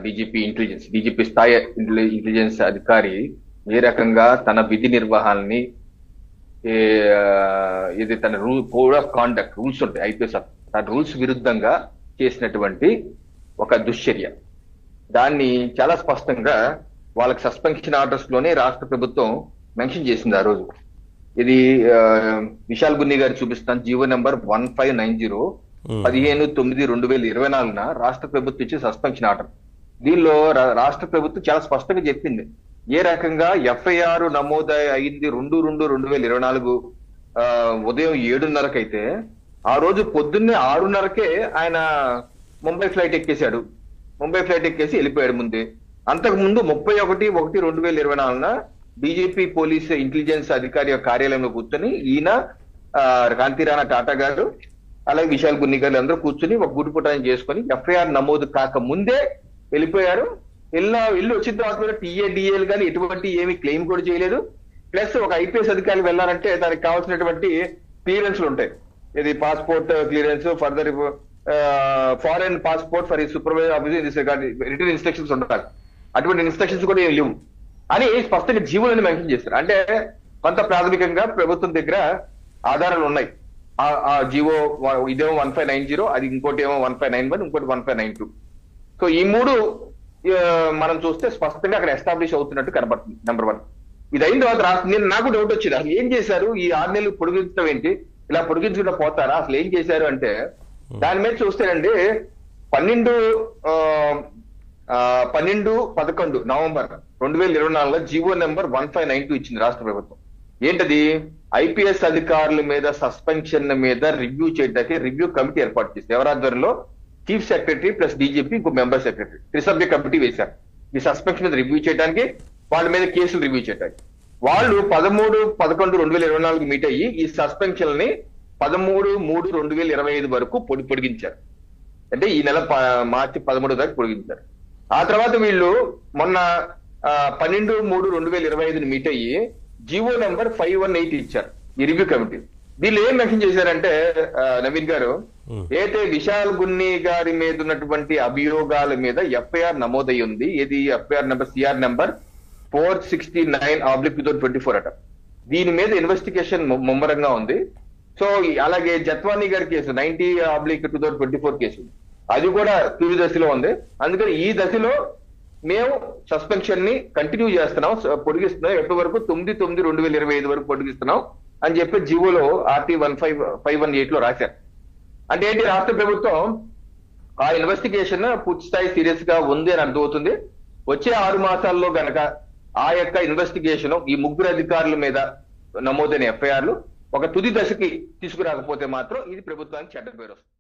DGP స్థాయి intelligence అధికారి ఏ రకంగా తన విధి నిర్వహణని ఇది తన కోడ్ ఆఫ్ కాండక్ట్ రూల్స్ ఉంటాయి ఐపీఎస్ ఆ రూల్స్ విరుద్ధంగా చేసినటువంటి ఒక దుశ్చర్య. దాన్ని చాలా స్పష్టంగా వాళ్ళకి సస్పెన్షన్ ఆర్డర్స్ లోనే రాష్ట్ర ప్రభుత్వం మెన్షన్ చేసింది ఆ రోజు. ఇది విశాల్ గున్ని గారు చూపిస్తాను. జీవో నెంబర్ 1590 15/9/2024 రాష్ట్ర ప్రభుత్వం ఇచ్చే సస్పెన్షన్ ఆర్డర్. దీనిలో రాష్ట్ర ప్రభుత్వం చాలా స్పష్టంగా చెప్పింది ఏ రకంగా ఎఫ్ఐఆర్ నమోదు అయింది 2/2/2024 ఉదయం 7:30 అయితే ఆ రోజు పొద్దున్నే 6:30కే ఆయన ముంబై ఫ్లైట్ ఎక్కేశాడు. ముంబై ఫ్లైట్ ఎక్కేసి వెళ్ళిపోయాడు ముందే. అంతకు ముందు 31/1/2024 డీజీపీ పోలీస్ ఇంటెలిజెన్స్ అధికారి కార్యాలయంలో కూర్చొని ఈయన కాంతిరాణా టాటా గారు అలాగే విశాల్ గున్ని గారు అందరూ కూర్చొని ఒక గుడిపుటాన్ని చేసుకొని ఎఫ్ఐఆర్ నమోదు కాక ముందే వెళ్ళిపోయారు. వెళ్ళి వచ్చిన తర్వాత టీఏడిఎల్ కానీ ఎటువంటి ఏమి క్లెయిమ్ కూడా చేయలేదు. ప్లస్ ఒక ఐపీఎస్ అధికారులు వెళ్ళాలంటే దానికి కావాల్సినటువంటి క్లియరెన్స్లు ఉంటాయి. ఇది passport clearance, further foreign passport for supervisor officer return instructions ఉంటాయి. అటువంటి ఇన్స్ట్రక్షన్స్ కూడా ఏమి లేవు అని స్పష్టంగా జీవోలని మెన్షన్ చేస్తారు. అంటే కొంత ప్రాథమికంగా ప్రభుత్వం దగ్గర ఆధారాలు ఉన్నాయి. ఆ జీవో ఇదేమో 1590, అది ఇంకోటి ఏమో 1591, ఇంకోటి 1592. సో ఈ మూడు మనం చూస్తే స్పష్టంగా అక్కడ ఎస్టాబ్లిష్ అవుతున్నట్టు కనబడుతుంది. నెంబర్ 1 ఇది అయిన తర్వాత నేను నాకు డౌట్ వచ్చింది, అసలు ఏం చేశారు ఈ 6 నెలలు పొడిగించడం ఏంటి, ఇలా పొడిగించకుండా పోతారా, అసలు ఏం చేశారు అంటే దాని మీద చూస్తేనండి 12/11 నవంబర్ 2024 జీవో నెంబర్ 1592 ఇచ్చింది రాష్ట్ర ప్రభుత్వం. ఏంటది, ఐపీఎస్ అధికారుల మీద సస్పెన్షన్ మీద రివ్యూ చేయడానికి రివ్యూ కమిటీ ఏర్పాటు చేసింది. ఎవరి ఆధ్వర్యంలో, చీఫ్ సెక్రటరీ ప్లస్ డీజీపీ ఇంకో మెంబర్ సెక్రటరీ, త్రిసభ్య కమిటీ వేశారు ఈ సస్పెన్షన్ మీద రివ్యూ చేయడానికి, వాళ్ళ మీద కేసులు రివ్యూ చేయడానికి. వాళ్ళు 13/11/2024 మీట్ అయ్యి ఈ సస్పెన్షన్ ని 13/3/2025 వరకు పొడిగించారు. అంటే ఈ నెల మార్చి 13 దాకా పొడిగించారు. ఆ తర్వాత వీళ్ళు మొన్న 12/3/2025 మీట్ అయ్యి జీవో నెంబర్ 518 ఇచ్చారు ఈ రివ్యూ కమిటీ. దీనిలో ఏం మెన్షన్ చేశారంటే నవీన్ గారు, అయితే విశాల్ గున్ని గారి మీద ఉన్నటువంటి అభియోగాల మీద ఎఫ్ఐఆర్ నమోదయ్యి ఉంది. ఇది ఎఫ్ఐఆర్ నెంబర్ సిఆర్ నెంబర్ 469/2024 అట. దీని మీద ఇన్వెస్టిగేషన్ ముమ్మరంగా ఉంది. సో అలాగే జత్వానీ గారి కేసు 90/2024 కేసు, అది కూడా తుది దశలో ఉంది. అందుకని ఈ దశలో మేము సస్పెన్షన్ ని కంటిన్యూ చేస్తున్నాం, పొడిగిస్తున్నాం. ఎప్పటి వరకు 9/9/2025 వరకు పొడిగిస్తున్నాం అని చెప్పి జీవోలో RT 518 లో రాశారు. అంటే ఏంటి, రాష్ట్ర ప్రభుత్వం ఆ ఇన్వెస్టిగేషన్ పూర్తి స్థాయి సీరియస్ గా ఉంది అని అర్థమవుతుంది. వచ్చే 6 మాసాల్లో గనక ఆ యొక్క ఇన్వెస్టిగేషన్ ఈ ముగ్గురు అధికారుల మీద నమోదైన ఎఫ్ఐఆర్లు ఒక తుది దశకి తీసుకురాకపోతే మాత్రం ఇది ప్రభుత్వానికి చెడ్డ పేరు వస్తుంది.